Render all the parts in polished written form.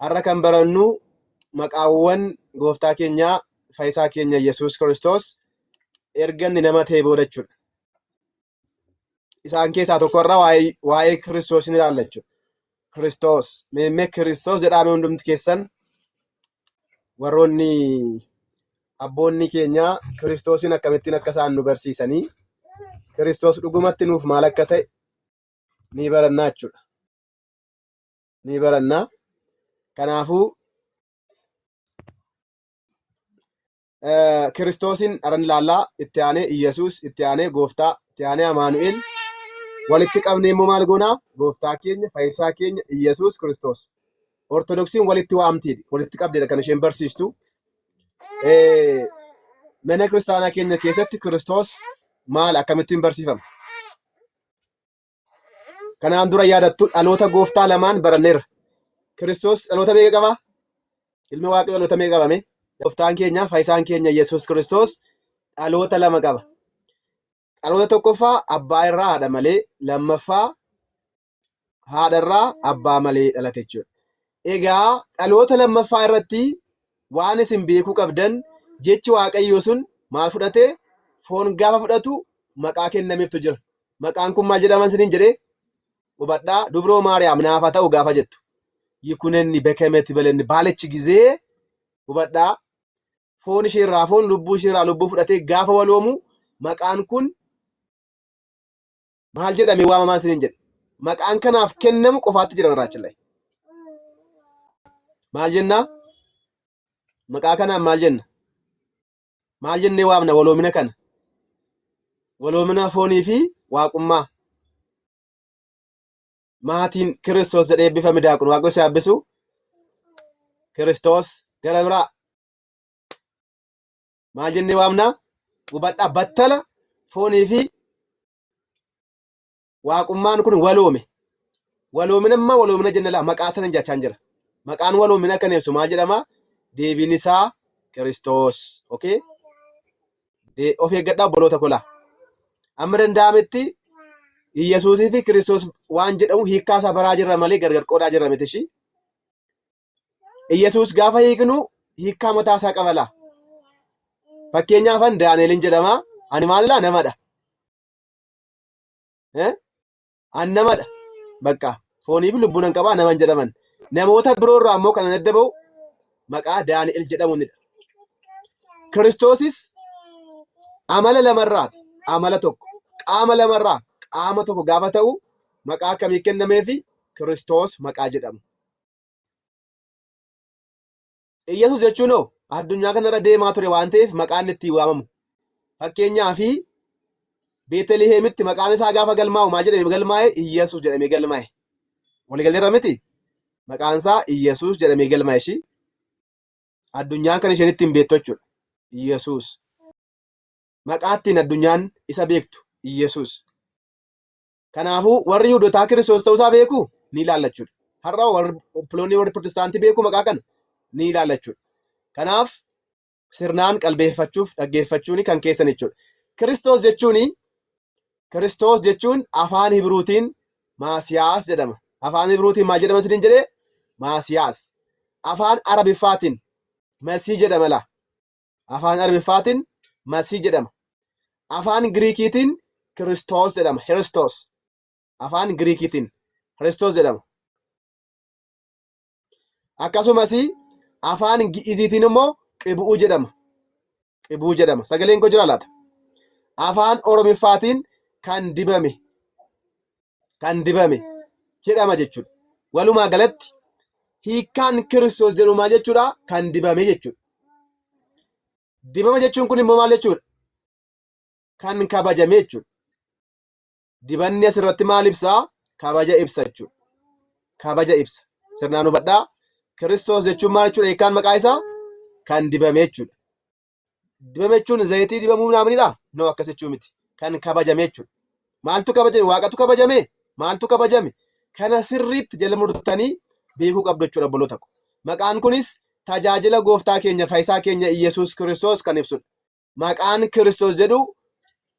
Har'a kan barannu maqaawwan gooftaa keenyaa fayyisaa keenya Yesuus Kiristoos erga inni nama ta'ee booda jechuudha. Isaan keessaa tokkorraa waa'ee Kiristoos ni ilaalla jechuudha. Kiristoos meemmee Kiristoos jedhame hundumti keessan warroonni abboonni keenya Kiristoosin akkamittiin akka isaan nu barsiisanii Kiristoos dhugumatti nuuf maal akka ta'e ni barannaa jechuudha. Ni barannaa. Kanaafuu Kiristoosin aran ilaallaa, itti aanee Iyyasuus, itti aanee Gooftaa, itti aanee Amaanu'el, walitti qabnee immoo maal goonaa? Gooftaa keenya, fayyisaa keenya Iyyasuus Kiristoos. Ortodoksiin walitti waamtiidha, walitti qabdeedha kan isheen barsiistu. Mana kiristaanaa keenya keessatti Kiristoos maal akkamittiin barsiifama? Kanaan dura yaadattu dhaloota gooftaa lamaan baranneerra. Kiristoos dhaloota meeqa qaba? Ilmi Waaqayyoo dhaloota meeqa qabame? Gooftaan keenya, fayyisaan keenya Yesuus Kiristoos dhaloota lama qaba. Dhaloota tokkoffaa abbaa irraa haadha malee, lammaffaa haadha irraa abbaa malee dhalate jechuudha. Egaa dhaloota lammaffaa irratti waan isin beekuu qabdan jechi Waaqayyoo sun maal fudhate? Foon gaafa fudhatu maqaa kennameeftu jira. Maqaan kun maal jedhaman isiniin jedhee? Hubadhaa, dubroo Maariyaam naaf haa ta'u gaafa jettu. Yikunenni bekemetti balenni baalechi gizee hubadhaa. Foon isheerraa foon, lubbuu isheerraa lubbuu fudhatee gaafa waloomu maqaan kun maal jedhamee waamamaa isiniin jedhe? Maqaan kanaaf kennamu qofaatti jira baraachillee. Maal jennaa? Maqaa kanaan maal jenna? Maal jennee waamna waloomina kana? Waloomina foonii fi waaqummaa. Maatiin Kiristoos jedhee eebbifame daakun Waaqayyo isa eebbisu. Kiristoos gara biraa maal jennee waamna? Hubadhaa, battala foonii fi waaqummaan kun waloome. Waloomina ammaa waloomina jenna laa maqaa sana jechaan jira. Maqaan waloomina kan ibsu maal jedhama? Deebiin isaa Kiristoos. Okay? Of eeggadhaa obboloota kolaa. Amma danda'ametti Iyyasuusii fi Kiristoos waan jedhamu hiikkaa isaa baraa jirra malee gargar qoodaa jirra miti ishii. Iyyasuus gaafa hiiknu hiikkaa mataa isaa qaba laa. Fakkeenyaaf an Daani'elin jedhama. Ani maalidha? Namadha. An namadha. Bakka foonii fi lubbuun an qabaa naman jedhaman. Namoota biroorraa ammoo kan adda ba'u maqaa Daani'el jedhamuunidha. Kiristoosis amala lamarraati. Amala tokko. Qaama lamarraa qaama tokko gaafa ta'u maqaa akkamii kennameefi? Kiristoos maqaa jedhamu. Iyyasuus jechuun addunyaa kanarra deemaa ture waan ta'eef maqaan itti waamamu. Fakkeenyaaf Beetelihemitti maqaan isaa gaafa galmaa'u maal jedhamee galmaa'e? Iyyasuus jedhamee galmaa'e. Waliigalteerra miti? Maqaan isaa Iyyasuus jedhamee galmaa'e ishii. Addunyaan kan isheen ittiin beektu jechuudha. Iyyasuus. Maqaa ittiin addunyaan isa beektu Iyyasuus. Kanaafuu warri Yihuudootaa Kiristoos ta'uusaa beeku ni ilaalla jechuudha. Har'a warri Pirotestaantii beeku maqaa kana ni ilaalla jechuudha. Kanaaf sirnaan qalbeeffachuuf dhaggeeffachuun kan keessan jechuudha. Kiristoos jechuun afaan Hibruutiin Maasiyaas jedhama. Afaan Hibruutiin maal jedhama isiniin jedhee? Maasiyaas. Afaan Arabiffaatiin Masii jedhama laa. Afaan Arabiffaatiin Masii jedhama. Afaan Giriikiitiin Kiristoos jedhama. Kiristoos. Afaan Giriikiitiin Kiristoos jedhama. Akkasumas afaan Gi'iziitiin immoo Qibu'uu jedhama. Qibu'uu jedhama. Sagaleen koo jira laata? Afaan Oromiffaatiin kan dibame. Kan dibame jedhama jechuudha. Walumaa galatti hiikkaan Kiristoos jedhu maal jechuudha? Kan dibame jechuudha. Dibama jechuun kun immoo maal jechuudha? Kan kabajame jechuudha. Dibanni asirratti maal ibsaa? Kabaja ibsa jechuudha. Kabaja ibsa. Sirnaan hubadhaa. Kiristoos jechuun maal jechuudha? Hiikkaan maqaa isaa kan dibame jechuudha. Dibame jechuun zayitii dibamuu naamanidha? No, akkas jechuu miti. Kan kabajame jechuudha. Maaltu kabajame? Waaqatu kabajame? Maaltu kabajame? Kana sirriitti jala murtanii beekuu qabdu jechuudha obboloota ko. Maqaan kunis tajaajila gooftaa keenya fayyisaa keenya Iyyasuus Kiristoos kan ibsudha. Maqaan Kiristoos jedhu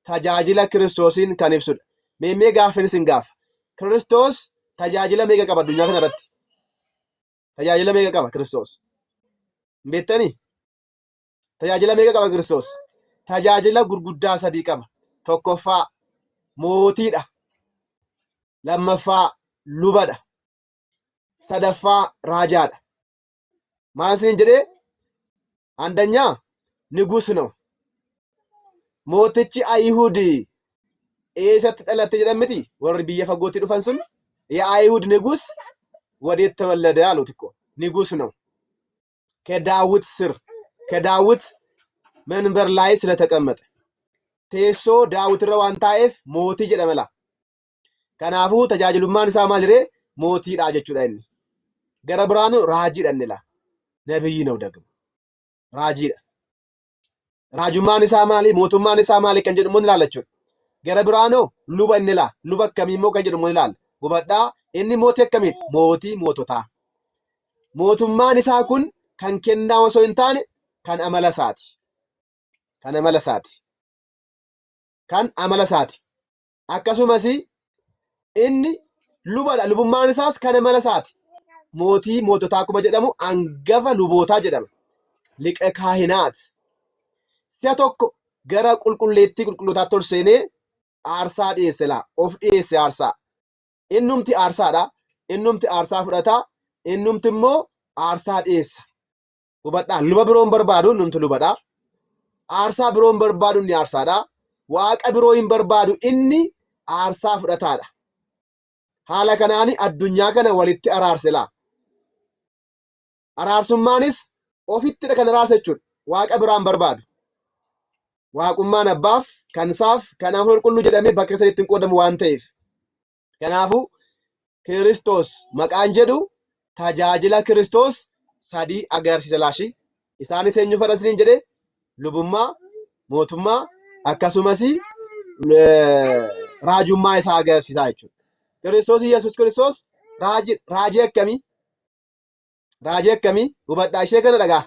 tajaajila Kiristoosiin kan ibsudha. Meemmee gaaffiin isin gaafa. Kiristoos tajaajila meeqa qaba addunyaa kana irratti? Tajaajila meeqa qaba Kiristoos? Beektanii? Tajaajila meeqa qaba Kiristoos? Tajaajila gurguddaa sadii qaba. Tokkoffaa mootiidha. Lammaffaa lubadha. Sadaffaa raajaadha. Maal isin jedhee? አንደኛ ንጉስ ነው። mootichi Ayihudi eessatti dhalate jedhamiti warri biyya fagootti dhufan sun የአይሁድ ንጉስ ወዴት ተወለደ አሉት እኮ ንጉስ ነው። ከዳዊት ስር ከዳዊት መንበር ላይ ስለተቀመጠ ቴሶ ዳዊት ረዋን ታኤፍ ሞቲ jedhamela ከናፉ ተጃጅሉማን isaa maal jedhee mootiidha jechuudha inni. gara biraanu raajiidha inni laa ነብይ ነው ደግሞ raajiidha. raajummaan isaa maali mootummaan isaa maali kan jedhu immoo ilaalachuudha. gara biraanoo luba inni laa luba akkamii immoo kan jedhu immoo ilaala. hubadhaa inni mootii akkamiiti? mootii moototaa. mootummaan isaa kun kan kennaa osoo hin taane kan amala isaati. kan amala isaati. kan amala isaati. akkasumas inni lubadha. lubummaan isaas kan amala isaati. mootii moototaa akkuma jedhamu hangafa lubootaa jedhama. liqa kaahinaat. si'a tokko gara qulqulleettii qulqullootaatti ol seenee aarsaa dhiyeesse laa of dhiyeesse aarsaa. innumti aarsaadha. innumti aarsaa fudhataa. innumti immoo aarsaa dhiyeessa. hubadhaa luba biroon barbaadu innumti lubadha. aarsaa biroon barbaadu inni aarsaadha. waaqa biroo hin barbaadu inni aarsaa fudhataadha. haala kanaani addunyaa kana walitti araarse laa. araarsummaanis ofittidha kan araarsa jechuudha. waaqa biraan barbaadu. waaqummaan abbaaf kan isaaf kanaaf qulqulluu jedhamee bakka sadiitti hin qoodamu waan ta'eef. kanaafuu Kiristoos maqaan jedhu tajaajila Kiristoos sadii agarsiisa laashi. isaanis eenyu fadhasiniin jedhe lubummaa, mootummaa akkasumas raajummaa isaa agarsiisaa jechuudha. Kiristoos Yesuus Kiristoos raajii akkamii? raajii akkamii? hubadhaa ishee kana dhagaa.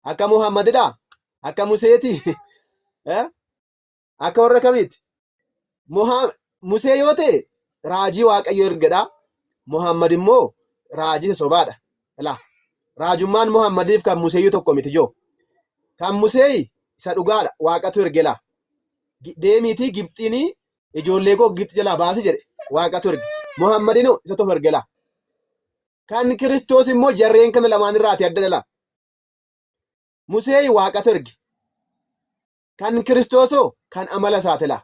akka Muhammadidha? akka Museeti? akka warra kamiiti? Musee yoo ta'e raajii waaqayyo ergadha. Muhammad immoo raajii sobaadha. Ilaa raajummaan Muhammadiif kan Museeyyuu tokko miti joo. kan Musee isa dhugaadha. waaqatu ergela. deemiitii Gibxiini ijoollee koo Gibxi jalaa baasi jedhe waaqatu erge. Muhammadinoo isa tokko ergela. kan Kiristoos immoo jarreen kana lamaan irraati adda dhala. Musee waaqatu erge. kan Kiristoosoo kan amala isaati laa.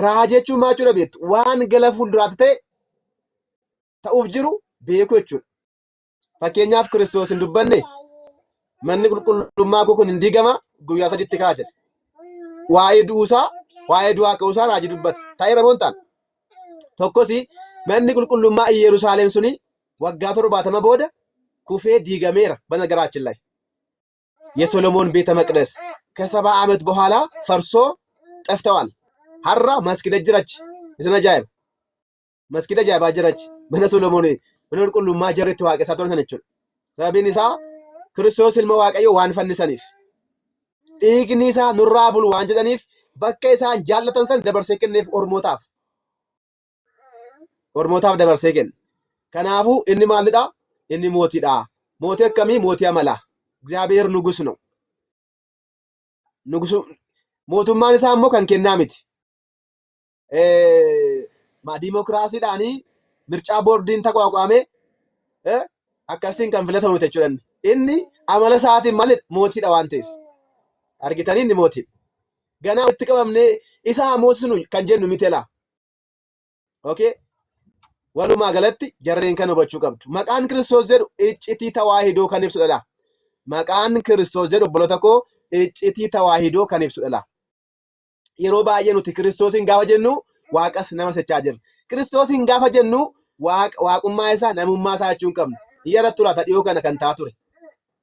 raajii jechuun maal jechuudha beektu? waan gara fuulduraatti ta'e ta'uuf jiru beeku jechuudha. fakkeenyaaf Kiristoos hin dubbanne manni qulqullummaa koo kun hin diigama guyyaa sadiitti ka'a jedhe. waa'ee du'uusaa waa'ee du'aa ka'uusaa raajii dubbata. ta'eera moo hin taane? tokkos manni qulqullummaa Yerusaalem suni waggaa 70 booda kufee diigameera በነገራችን ላይ የሶሎሞን ቤተ መቅደስ ከ70 ዓመት በኋላ ፈርሶ ጠፍተዋል። har'a masgida jirach isin ajaa'iba. masgida ajaa'ibaa jirach mana Solomoon mana qulqullummaa jarritti waaqessaa turan sana jechuudha. sababiin isaa Kiristoos ilma waaqayyoo waan fannisaniif dhiigni isaa nurraa bulu waan jedhaniif bakka isaan jaallatan san dabarsee kenneef ormootaaf dabarsee kenne. kanaafuu inni maalidha? inni mootiidha. mootii akkamii? mootii amalaa. እግዚአብሔር ንጉስ ነው። ንጉሱ mootummaan isaa immoo kan kennaa miti. ዲሞክራሲidhaani mircaa boordiin taqaaqamee akkasiin kan filatamu jechuudha. inni amala isaatiin malee mootiidha waan ta'eef. argitanii inni mootiidha. ganaa itti qabamnee isaa moosinu kan jennu miti laa. okay walumaa galatti jarreen kan hubachuu qabdu. maqaan Kiristoos jedhu iccitii tawaahidoo kan ibsudha laa. maqaan Kiristoos jedhu obboloota koo iccitii tawaahidoo kan ibsudha laa. yeroo baay'ee nuti Kiristoosin gaafa jennu waaqas nama sechaa jirra. Kiristoosin gaafa jennu waaqummaa isaa namummaa isaa jechuun qabnu. Iyyarattu laata dhiyoo kana kan taa ture.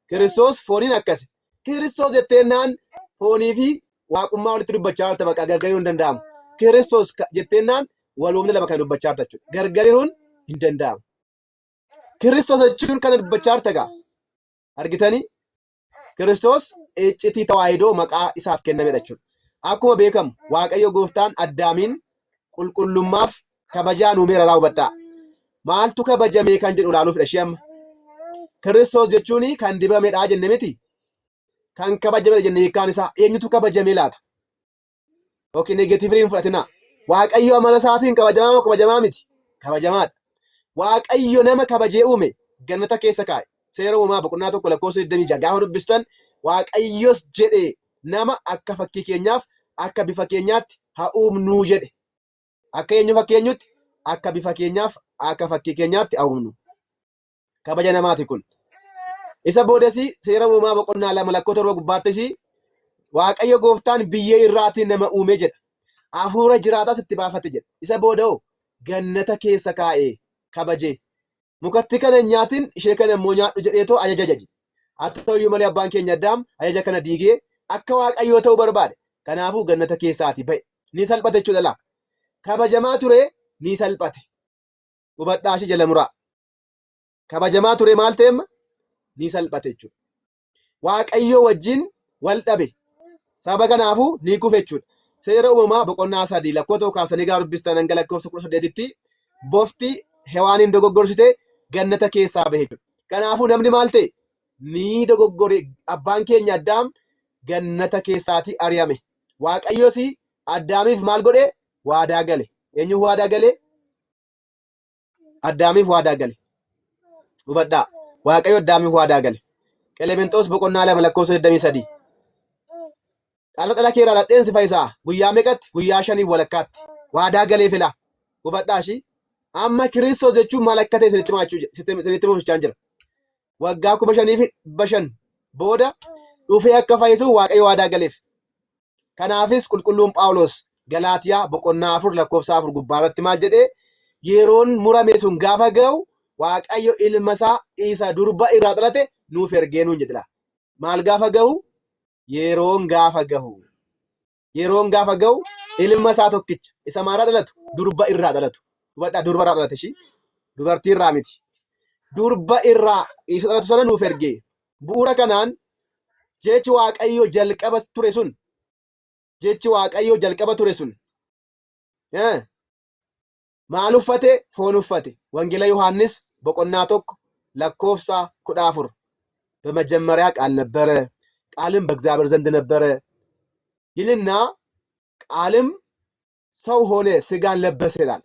Kiristoos fooniin akkasi. Kiristoos jetteennaan foonii fi waaqummaa walitti dubbachaa jirta bakka gargariin hin danda'amu. Kiristoos jetteennaan waloomni lama kan dubbachaa jirta jechuudha. Gargariin hin danda'amu. Kiristoos jechuun kan dubbachaa jirta gaa. argitanii? Kiristoos iccitii tawaahidoo maqaa isaaf kennamedha jechuudha. akkuma beekamu waaqayyo gooftaan addaamiin qulqullummaaf kabajaa nuumeera hubadhaa. maaltu kabajamee kan jedhu ilaaluufidha ishee amma. Kiristoos jechuun kan dibamedha jenne miti. Kan kabajame jenne hiikkaan isaa eenyutu kabajame laata? Yookiin negatiivli hin fudhatina. Waaqayyo amala isaatiin kabajamaa moo kabajamaa miti? Kabajamaadha. Waaqayyo nama kabajee uume gannata keessa kaa'e. Seera uumamaa boqonnaa 1:26 gaafa dubbistan Waaqayyos jedhe nama akka fakkii keenyaaf akka bifa keenyaatti haa uumnuu jedhe. Akka eenyu fakkeenyutti akka bifa keenyaaf akka fakkii keenyaatti haa uumnu. Kabaja namaati kun. Isa boodasi seera uumamaa boqonnaa 2:7 gubbaattis Waaqayyo gooftaan biyyee irraatiin nama uume jedha. Hafuura jiraatas itti baafate jedha. Isa booda'oo gannata keessa kaa'ee kabaje. Mukatti kana nyaatin ishee kana immoo nyaadhu jedheetoo ajaja jaje. Haa ta'uyyuu malee abbaan keenya Addaam ajaja kana diigee akka Waaqayyoo ta'uu barbaade. Kanaafuu gannata keessaati ba'e. Ni salphate jechuudha laa. Kabajamaa ture ni salphate. Hubadhaa ishee jala muraa. Kabajamaa ture maal ta'emma? Ni salphate jechuudha. Waaqayyoo wajjin wal dhabe. Sababa kanaafuu ni kufe jechuudha. Seera uumamaa boqonnaa 3 lakkoofsa kaasanii gaafa dubbistan hanga lakkoofsa 18tti bofti Hewaanin dogoggorsite gannata keessaa bahe jechuudha. Kanaafuu namni maal ta'e? Ni dogoggore. Abbaan keenya Addaam gannata keessaati ari'ame. Waaqayyoos Addaamiif maal godhe? Waadaa gale. Eenyu waadaa gale? Addaamiif waadaa gale. Hubadhaa. Waaqayyo Addaamiif waadaa gale. Qelemenxoos boqonnaa 2 lakkoofsa 23. Dhala kee irraa dhadheensi faayisaa guyyaa meeqatti? Guyyaa 5 walakkaatti. Waadaa galee fila. Hubadhaa ishii. Amma Kiristoos jechuun maal akka ta'e isinitti muufachaa jira. Waggaa 5,500 booda dhufee akka fayyisu Waaqayyo waadaa galeef. Kanaafis qulqulluun Phaawulos Galaatiyaa boqonnaa 4 lakkoofsa 4 gubbaarratti maal jedhee yeroon murame sun gaafa ga'u Waaqayyo ilma isaa isa durba irraa dhalate nuuf ergee nuun jedhila. Maal gaafa ga'u? Yeroon gaafa gahu. Yeroon gaafa gahu ilma isaa tokkicha isa maaraa dhalatu durba irraa dhalatu. Hubadhaa durba irraa dhalate ishii. Dubartii irraa miti. Durba irraa isa dhalatu sana nuuf ergee. Bu'uura kanaan jechi Waaqayyo jalqaba ture sun. Jechi Waaqayyo jalqaba ture sun. Maal uffate? Foon uffate. Wangeela Yohaannis boqonnaa 1 lakkoofsa 14 በመጀመሪያ ቃል ነበረ ቃልም በእግዚአብሔር ዘንድ ነበረ ይልና ቃልም ሰው ሆነ ስጋን ለበሰ ይላል።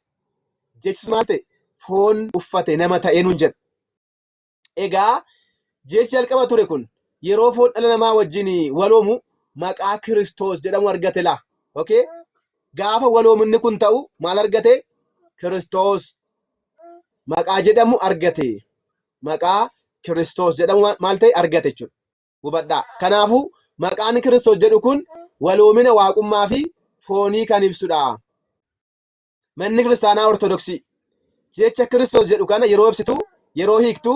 ጀችስ ማለት ፎን ኡፈቴ ነመታ ኤኑን ጀድ ኤጋ ጀች jalqaba ture kun yeroo foon dhala namaa wajjin waloomu maqaa Kiristoos jedhamu argate la. Okay? Gaafa waloominni kun ta'u maal argate? Kiristoos maqaa jedhamu argate. Maqaa Kiristoos jedhamu maal ta'e argate jechuudha. Hubadhaa. Kanaafuu maqaan Kiristoos jedhu kun waloomina waaqummaa fi foonii kan ibsudha. Manni kiristaanaa Ortodoksii jecha Kiristoos jedhu kana yeroo ibsitu yeroo hiiktu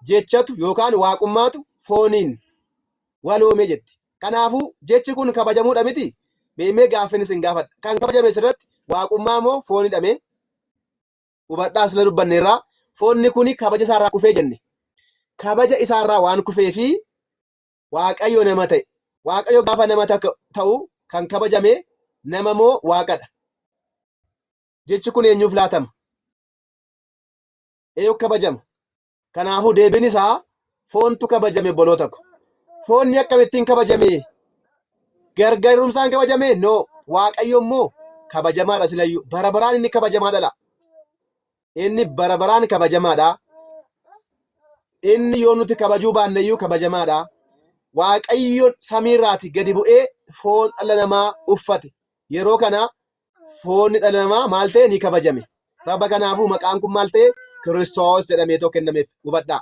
jechatu yookaan waaqummaatu fooniin waloome jetti. Kanaafuu jechi kun kabajamuudha miti. Meemee gaaffiin isin gaafadha. Kan kabajame irratti waaqummaa moo foonidha mee? Hubadhaa asila dubbanneerraa foonni kuni kabaja isaarraa kufee jenne. Kabaja isaarraa waan kufee fi Waaqayyo nama ta'e. Waaqayyo gaafa nama ta'u kan kabajame nama moo waaqadha? Jechi kun eenyuuf laatama? Eenyu kabajama? Kanaafuu deebiin isaa foontu kabajame boloota ko. Foonni akkamittiin kabajame? Gargaarumsaan kabajame? No. Waaqayyo immoo kabajamaadha silayyuu. Bara baraan inni kabajamaadha. Inni bara baraan kabajamaadha. Inni yoo nuti kabajuu baanneyyuu kabajamaadha. Waaqayyo samiirraati gadi bu'ee foon dhala namaa uffate. Yeroo kana foonni dhala namaa maal ta'e ni kabajame. Sababa kanaafuu maqaan kun maal ta'e? Kiristoos jedhamee too kennameef. Hubadhaa.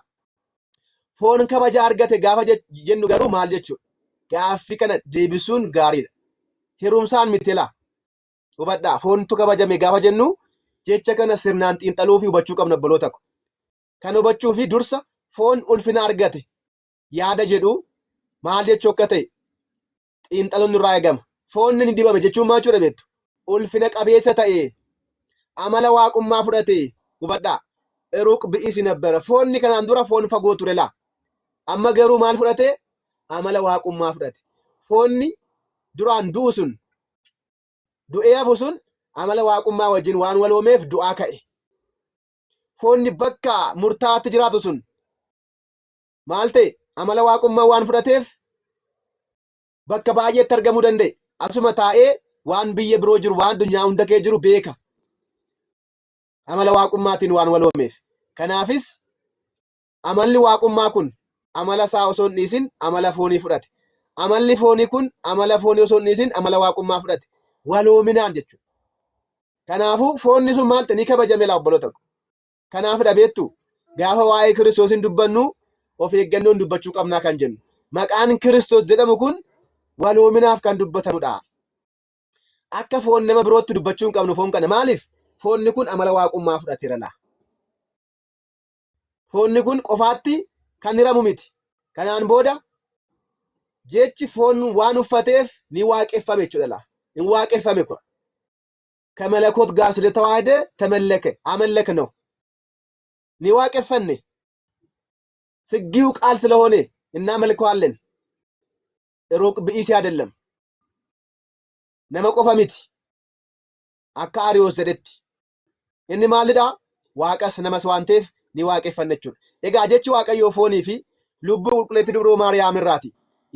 Foon kabaja argate gaafa jennu garuu maal jechuudha? Gaaffii kana deebisuun gaariidha. Hirumsaan miti laa. Hubadhaa. Foontu kabajame gaafa jennu jecha kana sirnaan xiinxaluu fi hubachuu qabna obboloota ko. Kan hubachuu fi dursa foon ulfina argate yaada jedhu maal jechuu akka ta'e xiinxaluun irraa eegama. Foonni ni dibame jechuun maal jechuudha beektu? Ulfina qabeessa ta'e amala waaqummaa fudhate. Hubadhaa. Eruuq bi'isi nabbara. Foonni kanaan dura foon fagoo ture laa. Amma garuu maal fudhate? Amala waaqummaa fudhate. Foonni duraan du'u sun du'ee hafu sun amala waaqummaa wajjin waan waloomeef du'aa ka'e. Foonni bakka murtaa'aatti jiraatu sun maal ta'e amala waaqummaa waan fudhateef bakka baay'eetti argamuu danda'e. Asuma taa'ee waan biyya biroo jiru waan addunyaa hunda kee jiru beeka. Amala waaqummaatiin waan waloomeef. Kanaafis amalli waaqummaa kun amala isaa osoo hin dhiisin amala foonii fudhate. Amalli foonii kun amala foonii osoo hin dhiisin amala waaqummaa fudhate. Waloominaan jechuudha. Kanaafuu foonni sun maal ta'e ni kabajame laa obboloota ko. Kanaaf dhabeettu gaafa waa'ee Kiristoosin dubbannu of eeggannoon dubbachuu qabnaa kan jennu. Maqaan Kiristoos jedhamu kun waloominaaf kan dubbatamudha. Akka foon nama birootti dubbachuu hin qabnu foon kana. Maaliif? Foonni kun amala waaqummaa fudhateera laa. Foonni kun qofaatti kan hiramu miti. Kanaan booda jechi foon waan uffateef ni waaqeffame jechuudha laa. Ni waaqeffame ko. ከመለኮት ጋር ስለተዋሃደ ተመለከ አመለክ ነው። ni waaqeffanne ስጊው ቃል ስለሆነ እናመልከዋለን። ሩቅ ብኢሲ አይደለም። ነመ ቆፋ ሚቲ አካ አሪዮስ ዘደtti inni maalidha waaqas namas waan ta'eef ni waaqeffanne jechuudha. Egaa jechi waaqayyoo foonii fi lubbuu qulqulleetti dubroo Maariyaam irraati.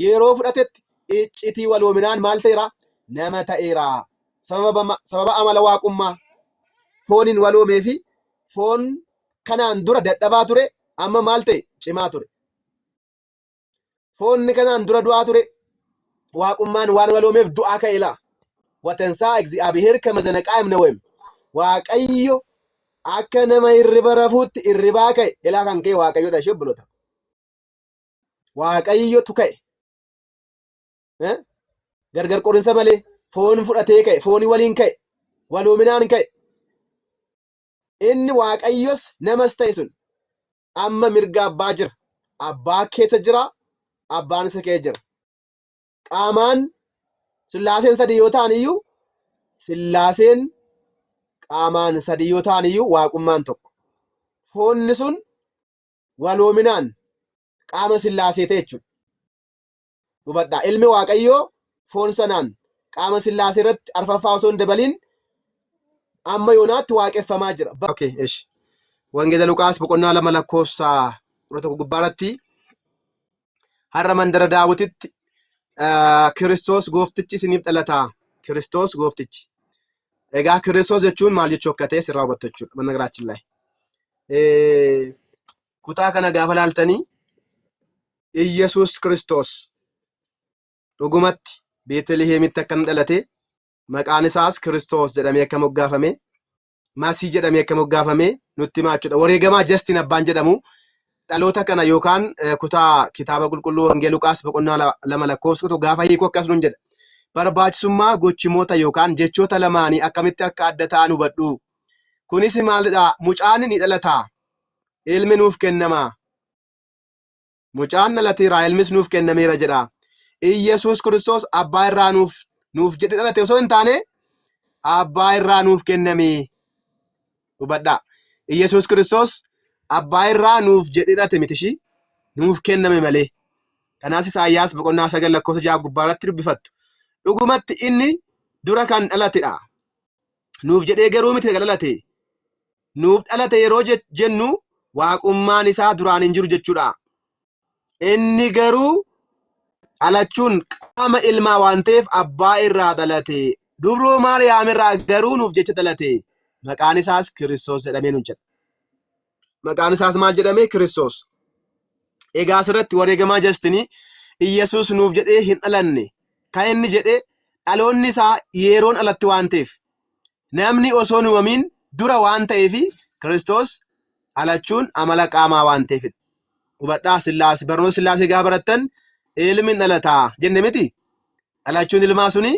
Yeroo fudhatetti iccitii waloominaan maal ta'eera? Nama ta'eera. Sababa amala waaqummaa fooniin waloomee fi foon kanaan dura dadhabaa ture amma maal ta'e? Cimaa ture. Foonni kanaan dura du'aa ture waaqummaan waan waloomeef du'aa ka'eela. Watansaa እግዚአብሔር ከመዘነቃ እምነወም waaqayyo akka nama hirriba rafuutti hirribaa ka'e ilaa kan ka'e waaqayyoodha ishee obboloota. Waaqayyotu ka'e. Gargar qorinsa malee foon fudhatee ka'e, foonii waliin ka'e, waloominaan ka'e. Inni waaqayyos namas ta'e sun amma mirga abbaa jira. Abbaa keessa jira, abbaan isa keessa jira. Qaamaan Sillaaseen sadii yoo ta'an iyyuu Sillaaseen qaamaan sadii yoo ta'an iyyuu waaqummaan tokko. Foonni sun waloominaan qaama Sillaasee ta'e jechuudha. Hubadhaa. Ilmi waaqayyoo foon sanaan qaama Sillaasee irratti arfaffaa osoo hin dabaliin amma yoonaatti waaqeffamaa jira. Okay, eesh. Wangeela Luqaas boqonnaa 2 lakkoofsa 11 gubbaarratti har'a mandara Daawititti Kiristoos gooftichi isiniif dhalataa. Kiristoos gooftichi. Egaa Kiristoos jechuun maal jechuu akka ta'e sirraa hubattu jechuudha. Managaraachin laay. Kutaa kana gaafa laaltanii Iyyasuus Kiristoos dhugumatti Beetlihemitti akka inni dhalate maqaan isaas Kiristoos jedhamee akka moggaafame Masii jedhamee akka moggaafame nutti himaa jechuudha. Wareegamaa Jastiin abbaan jedhamu dhaloota kana yookaan kutaa kitaaba qulqulluu Wangeela Luqaas boqonnaa 2 lakkoofsa 1 gaafa hiikoo akkas nuun jedha. Barbaachisummaa gochimoota yookaan jechoota lamaanii akkamitti akka adda ta'an hubadhu. Kunis maalidha? Mucaan ni dhalataa. Ilmi nuuf kennamaa. Mucaan dhalateera, ilmis nuuf kennameera jedha. Iyyasuus Kiristoos abbaa irraa nuuf jedhe dhalate osoo hin taane abbaa irraa nuuf kenname. Hubadhaa. Iyyasuus Kiristoos abbaa irraa nuuf jedhe dhalate mitishi nuuf kenname malee. Kanaas Isaayyaas boqonnaa 9 lakkoofsa 6 gubbaarratti dubbifattu. Dhugumatti inni dura kan dhalatedha. Nuuf jedhee garuu miti dhalate. Nuuf dhalate yeroo jennu waaqummaan isaa duraan hin jiru jechuudha. Inni garuu dhalachuun qaama ilmaa waan ta'eef abbaa irraa dhalate. Dubroo Maariyaam irraa garuu nuuf jecha dhalate. Maqaan isaas Kiristoos jedhamee nuun jedha. Maqaan isaas maal jedhamee? Kiristoos. Egaa asirratti wareegamaa Jastinii Iyyasuus nuuf jedhee hin dhalanne. Kan inni jedhe dhaloonni isaa yeroon alatti waan ta'eef namni osoo hin uumamin dura waan ta'eef Kiristoos dhalachuun amala qaamaa waan ta'eef. Hubadhaa. Sillaasee barnoota Sillaasee gaafa barattan ilmi dhalataa jenne miti. Dhalachuun ilmaa suni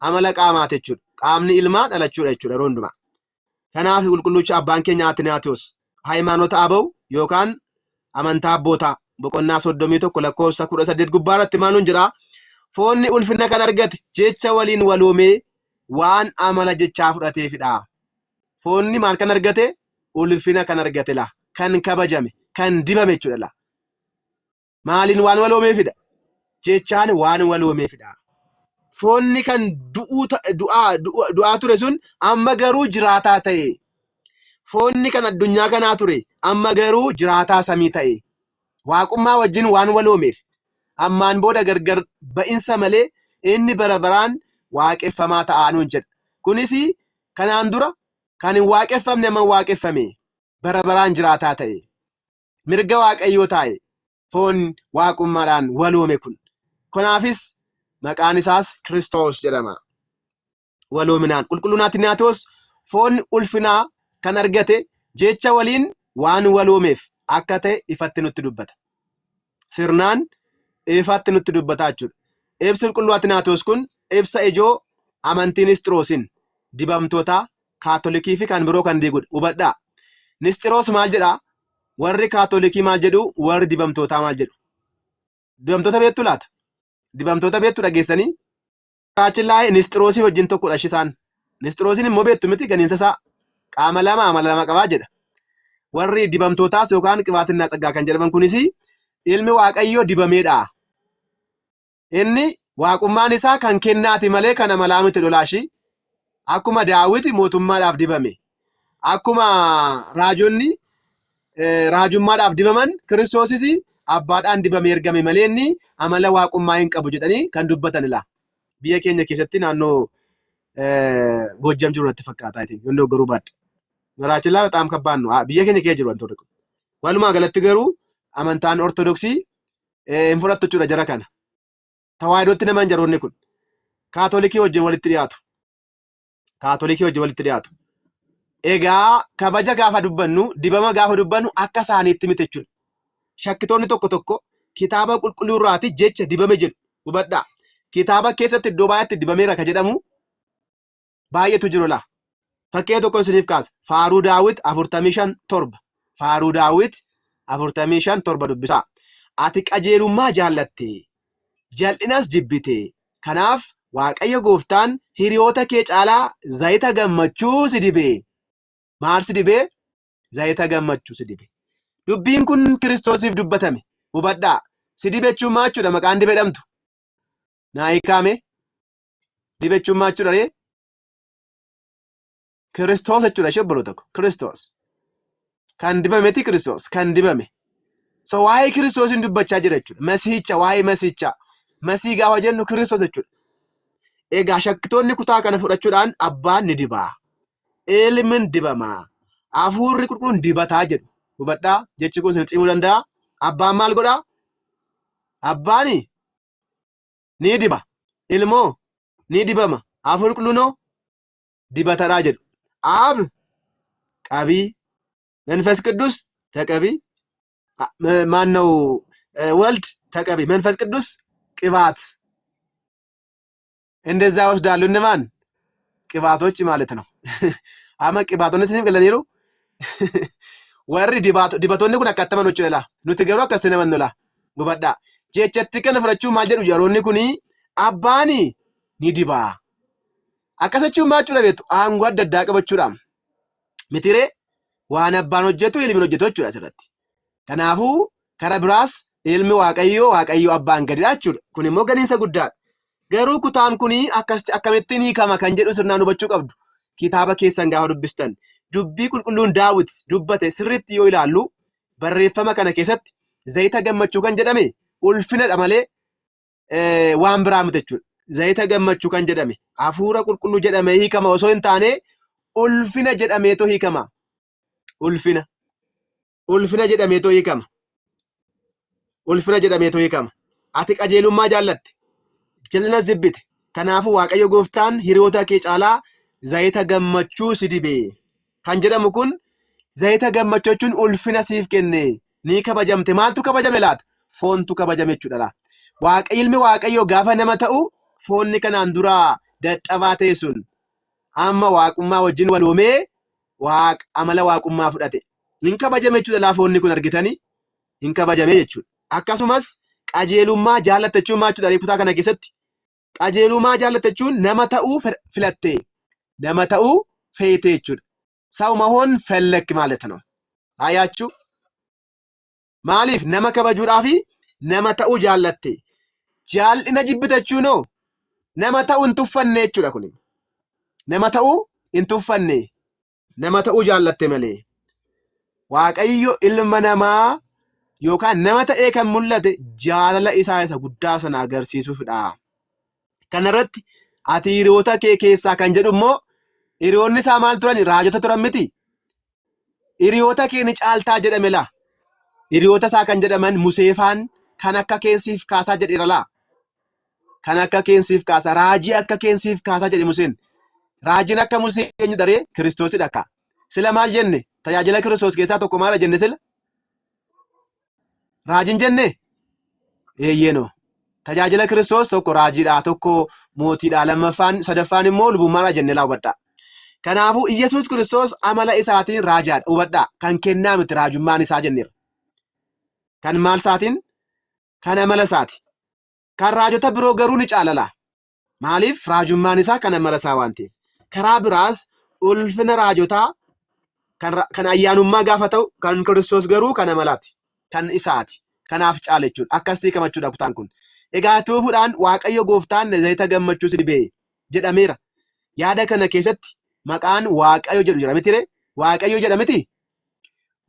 amala qaamaati jechuudha. Qaamni ilmaa dhalachuudha jechuudha yeroo hundumaa. Kanaaf qulqullucha abbaan keenya Atinaatiyos ሃይማኖተ አበው yookaan amantaa abbootaa boqonnaa 31 lakkoofsa 18 gubbaarratti maaluun jira? Foonni ulfina kan argate jecha waliin waloomee waan amala jechaa fudhateefidha. Foonni maal kan argate? Ulfina kan argate la, kan kabajame, kan dibame jechuudha la. Maaliin waan waloomeefidha? Jechaan waan waloomeefidha. Foonni kan du'aa ture sun amma garuu jiraataa ta'e. Foonni kan addunyaa kanaa ture amma garuu jiraataa samii ta'e. waaqummaa wajjin waan waloomeef ammaan booda gargar ba'insa malee inni bara baraan waaqeffamaa ta'aa nuun jedha. Kunis kanaan dura kan hin waaqeffamne amma waaqeffame bara baraan jiraataa ta'e mirga waaqayyoo taa'e foon waaqummaadhaan waloome kun. Kanaafis maqaan isaas Kiristoos jedhama. Waloominaan qulqulluun Atinaatoos foon ulfinaa kan argate jecha waliin waan waloomeef akka ta'e ifatti nutti dubbata. Sirnaan ifatti nutti dubbata jechuudha. Ibsi qulqulluu Atinaatoos kun ibsa ijoo amantii Nisxiroosin dibamtoota Kaatolikii fi kan biroo kan diigudha. Hubadhaa. Nisxiroos maal jedhaa? Warri Kaatolikii maal jedhu? Warri dibamtootaa maal jedhu? Dibamtoota beektu laata? Dibamtoota beektu dhageessanii? Raachillaa Nisxiroosii wajjin tokkodha isaan. Nisxiroosiin immoo beektu miti ganiinsa isaa qaama lama amala lama qabaa jedha. Warri dibamtootaas yookaan qibaatinaa tsaggaa kan jedhaman kunis ilmi waaqayyoo dibameedha. Inni waaqummaan isaa kan kennaati malee kan amalaa miti lolaashi. Akkuma Daawit mootummaadhaaf dibame. Akkuma raajonni raajummaadhaaf dibaman Kiristoosis abbaadhaan dibamee ergame malee inni amala waaqummaa hin qabu jedhanii kan dubbatanidha. Biyya keenya keessatti naannoo Goojjam jiru natti fakkaata. Yoondoo garuu baadha. Maraachillaa በጣም ከባድ ነው. Biyya keenya keessa jiru wantoota kun. Walumaa galatti garuu amantaan Ortodoksii hin fudhattu jechuudha jara kana. Tawaahidootti naman jaroonni kun. Kaatolikii wajjin walitti dhiyaatu. Kaatolikii wajjin walitti dhiyaatu. Egaa kabaja gaafa dubbannu, dibama gaafa dubbannu akka isaaniitti miti jechuudha. Shakkitoonni tokko tokko kitaaba qulqulluu irraati jecha dibame jedhu. Hubadhaa. Kitaaba keessatti iddoo baay'eetti dibameera ka jedhamu baay'eetu jiru laa. Fakkii tokko isiniif kaasa. Faaruu Daawit 45:7. Faaruu Daawit 45:7 dubbisaa. Ati qajeelummaa jaallatte, jal'inas jibbite. Kanaaf Waaqayyo Gooftaan hiriyoota kee caalaa zayita gammachuu si dibe. Maal si dibe? Zayita gammachuu si dibe. Dubbiin kun Kiristoosiif dubbatame. Hubadhaa. Si dibechuun maal jechuudha maqaan dibedhamtu? Naa hiikame? Dibechuun maal jechuudha ree? Kiristoos jechuudha shabbalo tokko. Kiristoos. Kan dibameti Kiristoos. Kan dibame. So waa'ee Kiristoosin dubbachaa jira jechuudha. Masiicha waa'ee masiicha. Masii gaafa jennu Kiristoos jechuudha. Egaa shakkitoonni kutaa kana fudhachuudhaan abbaan ni dibaa. Ilmin dibamaa. Hafuurri qulqulluun dibataa jedhu. Hubadhaa jechi kun isin cimuu danda'a. Abbaan maal godhaa? Abbaani ni diba. Ilmoo ni dibama. Hafuurri qulqulluunoo dibatadhaa jedhu. Aab qabii. መንፈስ ቅዱስ ተቀቢ ማን ነው? ወልድ ተቀቢ መንፈስ ቅዱስ ቅባት እንደዛ ወስዳሉ። እነማን ቅባቶች ማለት ነው። አማ ቅባቶን ሲም ገለኒሩ ወሪ ዲባቶን ኩን አካተመኖቹ ይላ ኑቲ ገሩ አከሰነ መንላ ጉባዳ ጀቸት ከነ ፍረቹ ማልጀዱ ጀሮኒ ኩኒ አባኒ ኒዲባ አከሰቹ ማቹ ለቤቱ አንጓ ደዳቀበቹዳም ሚቲሬ waan abbaan hojjetu ilmi hojjetu jechuudha asirratti. Kanaafuu kara biraas ilmi waaqayyo abbaan gadidha jechuudha. Kun immoo ganiinsa guddaadha. Garuu kutaan kun akkamittiin hiikama kan jedhu sirnaan hubachuu qabdu. Kitaaba keessan gaafa dubbistan dubbii qulqulluun Daawit dubbate sirriitti yoo ilaallu barreeffama kana keessatti zayita gammachuu kan jedhame ulfinadha malee waan biraa miti jechuudha. Zayita gammachuu kan jedhame hafuura qulqulluu jedhame hiikama osoo hin taane ulfina jedhameetoo hiikama. Ulfina jedhameetoo hiikama. Ulfina jedhameetoo hiikama. Ati qajeelummaa jaallatte, jal'inas jibbite. Kanaafuu Waaqayyo Gooftaan hiriyoota kee caalaa zayita gammachuu si dibe. Kan jedhamu kun zayita gammachuu jechuun ulfina siif kenne. Ni kabajamte. Maaltu kabajame laata? Foontu kabajame jechuudha. Ilmi Waaqayyo gaafa nama ta'u foonni kanaan duraa dadhabaa ta'e sun amma waaqummaa wajjin waloomee amala waaqummaa fudhate. Hin kabajame jechuudha laafoonni kun argitanii. Hin kabajame jechuudha. Akkasumas qajeelummaa jaallattachuun maal jechuudha kutaa kana keessatti. Qajeelummaa jaallattachuun nama ta'uu filatte. Nama ta'uu feete jechuudha. Sawmahoon fellek ማለት ነው. Aያችሁ? Maaliif nama kabajuudhaafi nama ta'uu jaallatte. Jaallina jibbitachuu noo nama ta'uu hin tuffanne jechuudha kun. Nama ta'uu hin tuffanne. Nama ta'uu jaallatte malee. Waaqayyo ilma namaa yookaan nama ta'ee kan mul'ate jaalala isaa isa guddaa sana agarsiisuufidha. Kanarratti ati hiriyoota kee keessaa kan jedhu immoo hiriyoonni isaa maal turan? Raajota turan miti. Hiriyoota kee ni caaltaa jedhame laa. Hiriyoota isaa kan jedhaman Museefaan kan akka keensiif kaasaa jedheera laa. Kan akka keensiif kaasaa, raajii akka keensiif kaasaa jedhe Museen. Raajiin akka Musee eenyu daree? Kiristoosidha akka. Sila maal jenne? Tajaajila Kiristoos keessaa tokko maal jenne sila? Raajiin jenne? Eeyyeenoo. Tajaajila Kiristoos tokko raajiidha, tokko mootiidha, lammaffaan sadaffaan immoo lubummaadha jenne laa hubadhaa. Kanaafuu Iyyasuus Kiristoos amala isaatiin raajaadha hubadhaa. Kan kennaa miti raajummaan isaa jenneera. Kan maal isaatiin? Kan amala isaati. Kan raajota biroo garuu ni caalala. Maaliif? Raajummaan isaa kan amala isaa waan ta'eef. Karaa biraas ulfina raajotaa kan ayyaanummaa gaafa ta'u kan Kiristoos garuu kan amalaati. Kan isaati. Kanaaf caala jechuudha. Akkasii kamachuudha kutaan kun. Egaa tuufuudhaan Waaqayyo Gooftaan zayita gammachuus ni ba'e jedhameera. Yaada kana keessatti maqaan Waaqayyo jedhu jira miti ree? Waaqayyo jedha miti?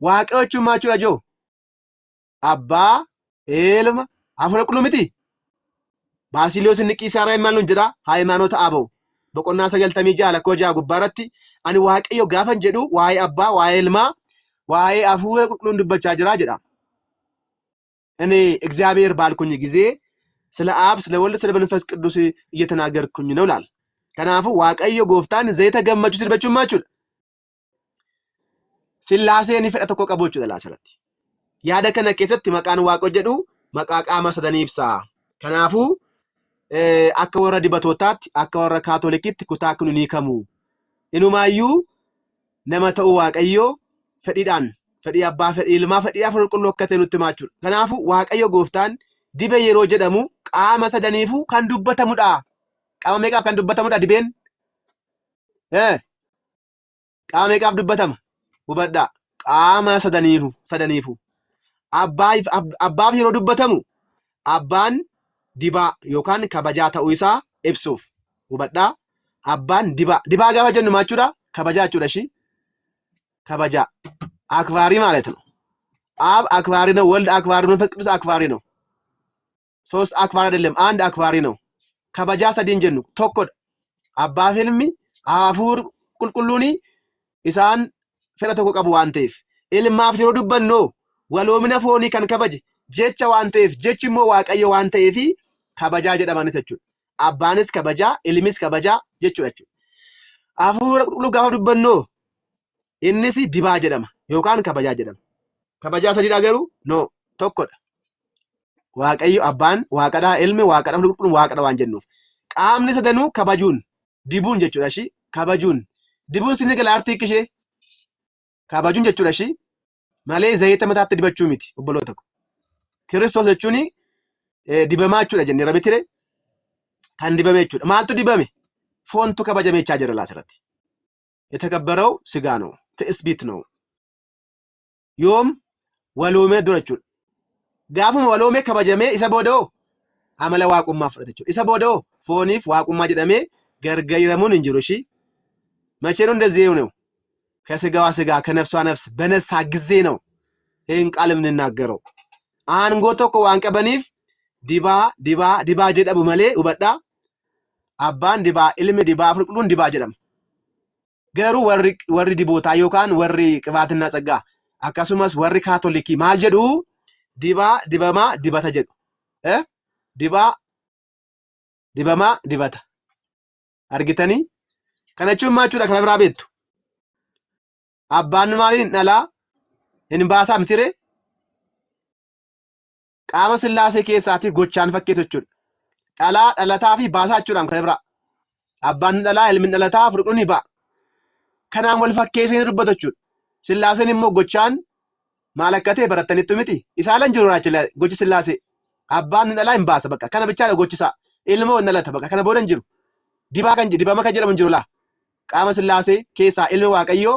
Waaqayyo jechuun maal jechuudha joo? Abbaa, Ilma, Hafuura Qulqulluu miti? Baasiliyoos inni Qiisaarraa maal nuun jedha? Hayimaanoota Aaba'u. Boqonnaa 96 lakkoo 6 gubbaarratti ani Waaqayyo gaafan jedhu waa'ee Abbaa, waa'ee Ilmaa, waa'ee Hafuura Qulqulluun dubbachaa jira jedha. እኔ እግዚአብሔር ባልኩኝ ጊዜ ስለ አብ ስለ ወልድ ስለ መንፈስ ቅዱስ እየተናገርኩኝ ነው ላል ከናፉ ዋቀዮ ጎፍታን ዘይተ ገመቹ ሲልበቹማቹ ሲላሴን ይፈዳ ተኮ ቀቦቹ ደላሰረት ያደ ከነ ከሰት መቃን ዋቆ ጀዱ መቃቃ መሰደን ይብሳ ከናፉ አከ ወረዲ በቶታት አከ ወረ ካቶሊክት ኩታክኑ ኒከሙ ኢኑማዩ ነመተው ዋቀዮ ፈዲዳን fedhii abbaa fedhii ilmaa fedhii Hafuura Qulqulluu akka ta'e nutti himaachuudha. Kanaafuu Waaqayyo Gooftaan dibe yeroo jedhamu qaama sadaniifuu kan dubbatamudha. Qaama meeqaaf kan dubbatamudha dibeen? Qaama meeqaaf dubbatama? Hubadhaa. Qaama sadaniifuu. Abbaaf yeroo dubbatamu abbaan dibaa yookaan kabajaa ta'uu isaa ibsuuf. Hubadhaa. Abbaan dibaa gaafa jennu maachuudha? Kabajaa jechuudha shi. Kabajaa. አክባሪ ማለት ነው። አብ አክባሪ ነው፣ ወልድ አክባሪ ነው፣ መንፈስ ቅዱስ አክባሪ ነው። ሶስት አክባሪ አይደለም፣ አንድ አክባሪ ነው። ከበጃ ሰዲን ጀኑ ቶኮ አባ ፊልሚ አፉር ቁልቁሉኒ ኢሳን ፈረ ቶኮ ቀቡ ዋንቴፍ ኢልማፍ ጅሮ ዱበን ነው ወሎምነ ፎኒ ከን ከበጅ ጀቻ ዋንቴፍ ጀችሞ ዋቀዮ ዋንቴፊ ከበጃ ጀደማን ሰቹ አባንስ ከበጃ ኢልሚስ ከበጃ ጀቹ ለቹ አፉር ቁልቁሉ ጋፋ ዱበን ነው ኢንሲ ዲባ ጀደማ yookaan kabajaa jedhama. Kabajaa sadii garuu no tokkodha. Waaqayyo abbaan waaqadha, ilmi waaqadha, Hafuurri Qulqulluun waaqadha waan jennuuf. Qaamni sadanuu kabajuun dibuun jechuudha shi. Kabajuun dibuun sinni gala artiik ishee kabajuun jechuudha shi. Malee zayita mataatti dibachuu miti obboloota ko. Kiristoos jechuun dibamaa jechuudha jennee rabitire kan dibame jechuudha. Maaltu dibame? Foontu kabajamechaa jira laasirratti. የተከበረው ስጋ ነው፣ ትዕስቢት ነው። yoom waloomee dura jechuudha. Gaafuma waloomee kabajamee isa booda'oo amala waaqummaa fudhate jechuudha. Isa booda'oo fooniif waaqummaa jedhamee gargaaramuun hin jiru shi. መቼ ነው እንደዚህ ነው? ከስጋዋ ስጋ ከነፍሷ ነፍስ በነሳ ጊዜ ነው ይህን ቃል የምንናገረው። አንጎ tokko waan qabaniif dibaa jedhamu malee hubadhaa. Abbaan dibaa, ilmi dibaa, Hafuurri Qulqulluun dibaa jedhama. Garuu warri dibootaa yookaan warri qibaatinaa tsaggaa akkasumas warri kaatolikii maal jedhu dibamaa dibata jedhu. Dibamaa dibata. Argitanii? Kana jechuun maachuudha kana biraa beektu. Abbaan maaliin dhalaa hin baasaa mitire? Qaama sillaasee keessaatii gochaan fakkeessu jechuudha. Dhalaa dhalataa fi baasaa jechuudhaan kana biraa. Abbaan dhalaa ilmi dhalataa Hafuurri Qulqulluun ni ba'a. Kanaan wal fakkeessanii dubbatu jechuudha. Sillaaseen immoo gochaan maal akka ta'e barattaniittu miti. Isaalan jiru raachila gochi sillaasee. Abbaan dhalaa hin baasa bakka. Kana bichaadha gochisaa. Ilmoo hin dhalata bakka. Kana booda hin jiru. Dibama kan jedhamu hin jiru laa. Qaama sillaasee keessaa ilmi Waaqayyoo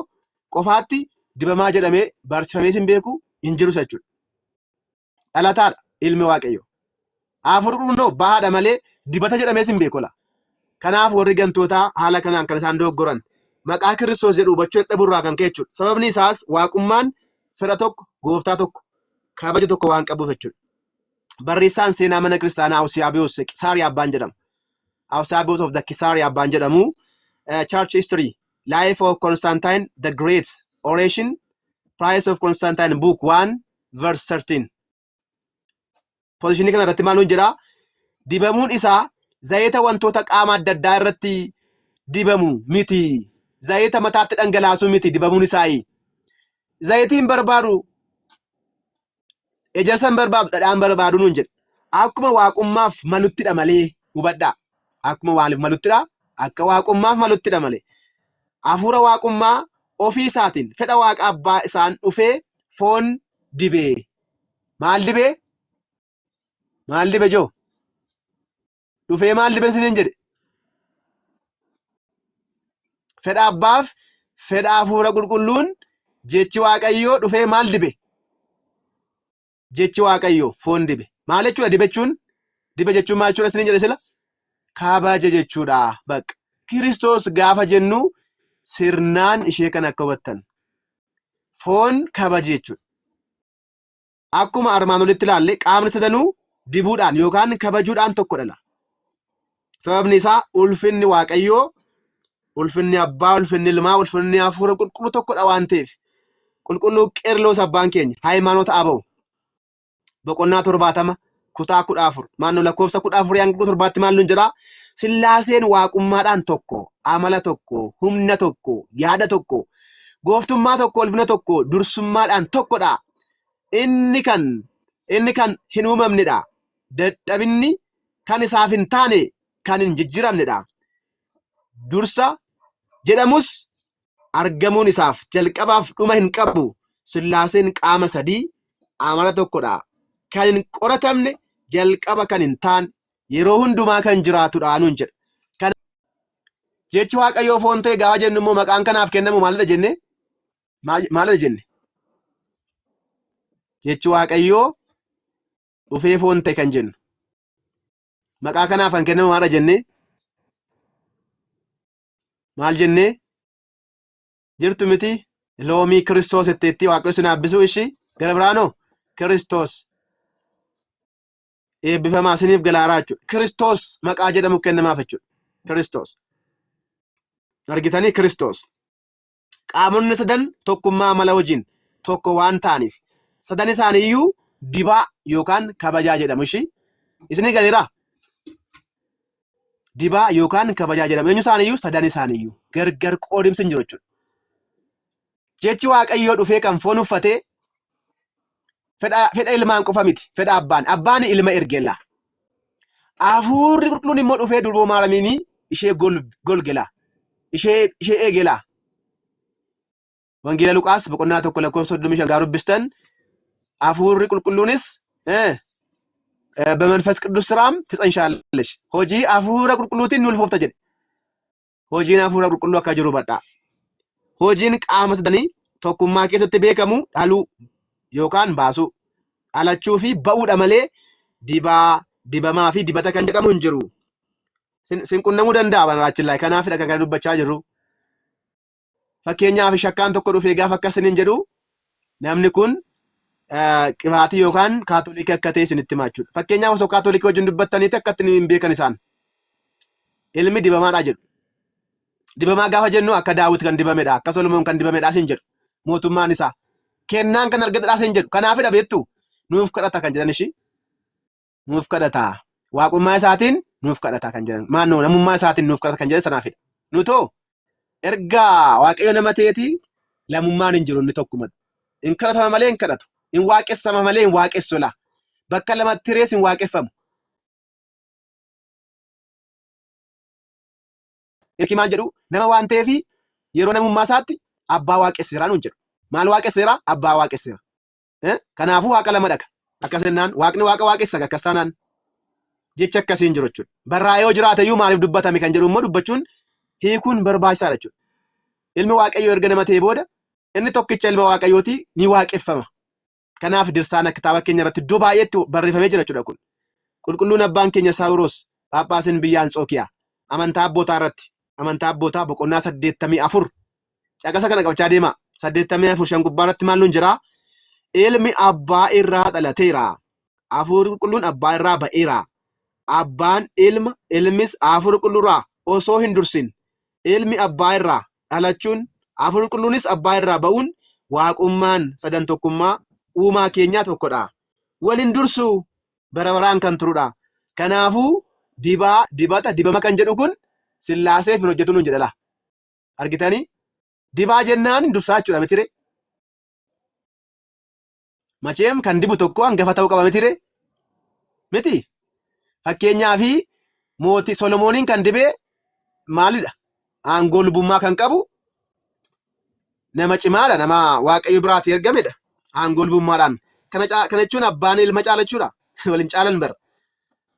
qofaatti dibamaa jedhamee barsiifamees hin beeku hin jiru jechuudha. Dhalataadha ilmi Waaqayyoo. Hafuurri Qulqulluun bahaadha malee dibata jedhamees hin beeku laa. Kanaaf warri gantootaa haala kanaan kan isaan doggoran. Maqaa Kiristoos jedhu hubachuu dadhabuurraa kan ka'e jechuudha. Sababni isaas waaqummaan fira tokko, gooftaa tokko. kabaja tokko waan qabuuf jechuudha. Barreessaan seenaa mana kiristaanaa Awusaabiyoos Qisaariyaa abbaan jedhamu. Awusaabiyoos of the Qisaariyaa abbaan jedhamu. Church history, life of Constantine the Great, oration, price of Constantine book 1 verse 13. Positionii kana irratti maal jedha? Dibamuun isaa zayita wantoota qaama adda addaa irratti dibamu miti. Zayita mataatti dhangalaasu miti dibamuun isaa. Zayitiin barbaadu ejersan barbaadu dhadhaan barbaadu nuun jedha. Akkuma waaqummaaf maluttidha malee hubadhaa. Akkuma waaliif maluttidha. Akka waaqummaaf maluttidha malee. Hafuura waaqummaa ofii isaatiin fedha waaqa abbaa isaan dhufee foon dibee. Maal dibee? Maal dibe joo? Dhufee maal dibe siniin jedhe? Fedha abbaaf fedha hafuura qulqulluun jechi waaqayyoo dhufee maal dibe? Jechi waaqayyoo foon dibe. Maal jechuudha dibechuun? Dibe jechuun maal jechuudha siniin jedhe sila? Kabaja jechuudha. Bakka Kiristoos gaafa jennu sirnaan ishee kan akka hubattan. Foon kabaja jechuudha. Akkuma armaan olitti ilaalle qaamni sadanuu dibuudhaan yookaan kabajuudhaan tokkodha. Sababni isaa ulfinni waaqayyoo, ulfinni abbaa, ulfinni ilmaa, ulfinni hafuura qulqulluu tokkodha waan ta'eef. Qulqulluu Qeerloos abbaan keenya Hayimaanoota Abawu boqonnaa 70 kutaa 14 maannoo lakkoofsa 14 hanga 7tti maal nuun jedhaa? Sillaaseen waaqummaadhaan tokko, amala tokko, humna tokko, yaada tokko, gooftummaa tokko, ulfina tokko, dursummaadhaan tokkodha. Inni kan hin uumamnedha. Dadhabinni kan isaaf hin taane, kan hin jijjiiramnedha. Dursa jedhamus argamuun isaaf jalqabaaf dhuma hin qabu. Sillaaseen qaama sadii amala tokkodha. Kan hin qoratamne, jalqaba kan hin taane, yeroo hundumaa kan jiraatudha nuun jedha. Kana jechi waaqayyoo foon ta'e gaafa jennu immoo maqaan kanaaf kennamu maalidha jenne? Maalidha jenne? Jechi waaqayyoo dhufee foon ta'e kan jennu. Maqaa kanaaf kan kennamu maalidha jenne? Maal jenne? Jirtu miti loomii Kiristoos itteetti waaqayyo sin haabbisuu ishii gara biraanoo Kiristoos. Eebbifamaa isiniif galaaraa jechuudha. Kiristoos maqaa jedhamu kennamaaf jechuudha. Kiristoos. Argitanii Kiristoos. Qaamonni sadan tokkummaa amala wajjin tokko waan ta'aniif sadan isaaniiyyuu dibaa yookaan kabajaa jedhamu ishii. Isinii galiiraa? Dibaa yookaan kabajaa jedhamu. Eenyu isaaniiyyuu? Sadan isaaniiyyuu. Gargar qoodimsi hin jiru jechuudha. Jechi waaqayyoo dhufee kan foon uffatee fedha ilmaan qofa miti. Fedha abbaan ilma ergela. Hafuurri qulqulluun immoo dhufee durboo maaramiinii ishee golgela. Ishee eegela. Wangeela Luqaas boqonnaa 1 lakkoofsa 35 gaa dubbistan hafuurri qulqulluunis በመንፈስ ቅዱስ ስራም ትጸንሻለሽ ሆጂ አፉራ ቁልቁሉቲን ኑልፎፍተ ጀደ hojiin hafuura qulqulluu akka jiru badhaa. Hojiin qaama sadanii tokkummaa keessatti beekamu dhaluu yookaan baasuu, dhalachuu fi ba'uudha malee dibamaa fi dibata kan jedhamu hin jiru. Sin qunnamuu danda'a banaachillaa kanaafidha kan dubbachaa jirru. Fakkeenyaaf shakkaan tokko dhufee gaafa akkasiniin jedhu namni kun qibaatii yookaan kaatolikii akka ta'e isinitti himaa jechuudha. Fakkeenyaaf osoo kaatolikii wajjin dubbattaniiti akka ittiin hin beekan isaan. Ilmi dibamaadha jedhu. Dibamaa gaafa jennu akka Daawit kan dibamedha, akka Solomoon kan dibamedha sin jedhu. Mootummaan isaa kennaan kan argatedha sin jedhu. Kanaafidha beektu nuuf kadhata kan jedhan ishii. Nuuf kadhata. Waaqummaa isaatiin nuuf kadhata kan jedhan. Maannoo namummaa isaatiin nuuf kadhata kan jedhan sanaafidha. Nutoo ergaa Waaqayyo nama ta'eeti lamummaan hin jiru inni tokkuma. Hin kadhatama malee hin kadhatu. Hin waaqessama malee hin waaqessu la. Bakka lamatti rees hin waaqeffamu. Erki maal jedhu nama waan ta'eef yeroo namummaa isaatti abbaa waaqesseera nuun jedhu. Maal waaqesseera? Abbaa waaqesseera. Kanaafuu waaqa lama dhaqa. Akkasennaan waaqni waaqa waaqessa akkas taanaan jecha akkasiin jiru jechuudha. Barraa yoo jiraate iyyuu maaliif dubbatame kan jedhu immoo dubbachuun hiikuun barbaachisaadha jechuudha. Ilmi Waaqayyoo erga nama ta'ee booda inni tokkicha ilma Waaqayyooti ni waaqeffama. Kanaaf dirsaan kitaaba keenya irratti iddoo baay'eetti barreeffamee jira jechuudha kun. Qulqulluun abbaan keenya Saawuroos Phaaphaasiin biyya Anxookiyaa amantaa abbootaa irratti amantaa abbootaa boqonnaa 84 caqasa kana qabachaa deema. 84 shan gubbaa irratti maal nuun jira? ilmi abbaa irraa dhalateera. Hafuurri qulqulluun abbaa irraa ba'eera. Abbaan ilma, ilmis hafuura qulqulluurraa osoo hin dursin ilmi abbaa irraa dhalachuun, hafuurri qulqulluunis abbaa irraa ba'uun waaqummaan sadan tokkummaa uumaa keenyaa tokkodha. Waliin dursuu bara baraan kan turudha. Kanaafuu dibama kan jedhu kun Sillaaseef hin hojjetu nuun jedhala. Argitanii? Dibaa jennaan dursaa jechuudha mitire. Macheem kan dibu tokko hangafa ta'uu qaba mitire. Miti. Fakkeenyaaf mootii Solomooniin kan dibee maalidha? Aangoo lubummaa kan qabu nama cimaadha, nama Waaqayyo biraatii ergamedha. Aangoo lubummaadhaan. Kana jechuun abbaan ilma caala jechuudha. Waliin caalan bara.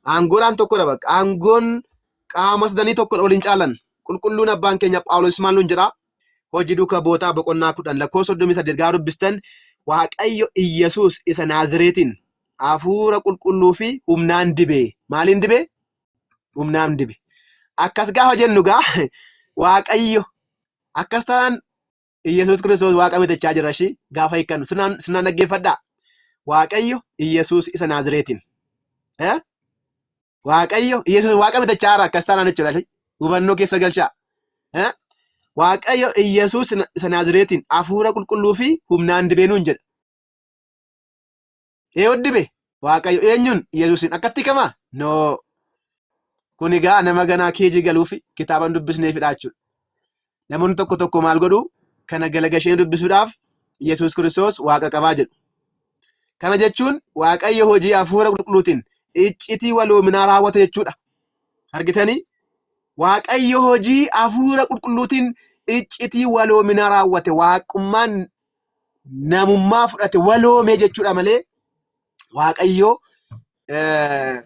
Aangoodhaan tokkodha bakka. Aangoon qaama sadanii tokkodha waliin caalan. Qulqulluun abbaan keenya Phaawulos maal nuun jedhaa? Hojii duukaa bootaa boqonnaa 10 lakkoofsa 38 gaafa dubbistan Waaqayyo Iyyesuus isa Naazireetiin hafuura qulqulluu fi humnaan dibee. Maaliin dibee? Humnaan dibe. Akkas gaafa jennu Waaqayyo akkas ta'an Iyyesuus Kiristoos Waaqa mitachaa jira shi gaafa hiikkannu sirnaan dhaggeeffadhaa. Waaqayyo Iyyesuus isa Naazireetiin. Waaqayyo Iyyesuus Waaqa mitachaa jira akkas ta'an jechuudha. Hubannoo keessa galchaa. Waaqayyo Iyyesuus isa Naazireetiin hafuura qulqulluu fi humnaan dibee nuun jedha. Eenyu dibe? Waaqayyo. Eenyuun? Iyyesuusin. Akkatti hiikamaa? No. Kun egaa nama ganaa keejii galuufi kitaaban dubbisneefidha jechuudha. Namoonni tokko maal godhu? Kana galagasheen dubbisuudhaaf Iyyesuus Kiristoos Waaqa qabaa jedhu. Kana jechuun Waaqayyo hojii hafuura qulqulluutiin iccitii waloominaa raawwate jechuudha. Argitanii? Waaqayyo hojii hafuura qulqulluutiin iccitii waloominaa raawwate, waaqummaan namummaa fudhate waloomee jechuudha malee Waaqayyo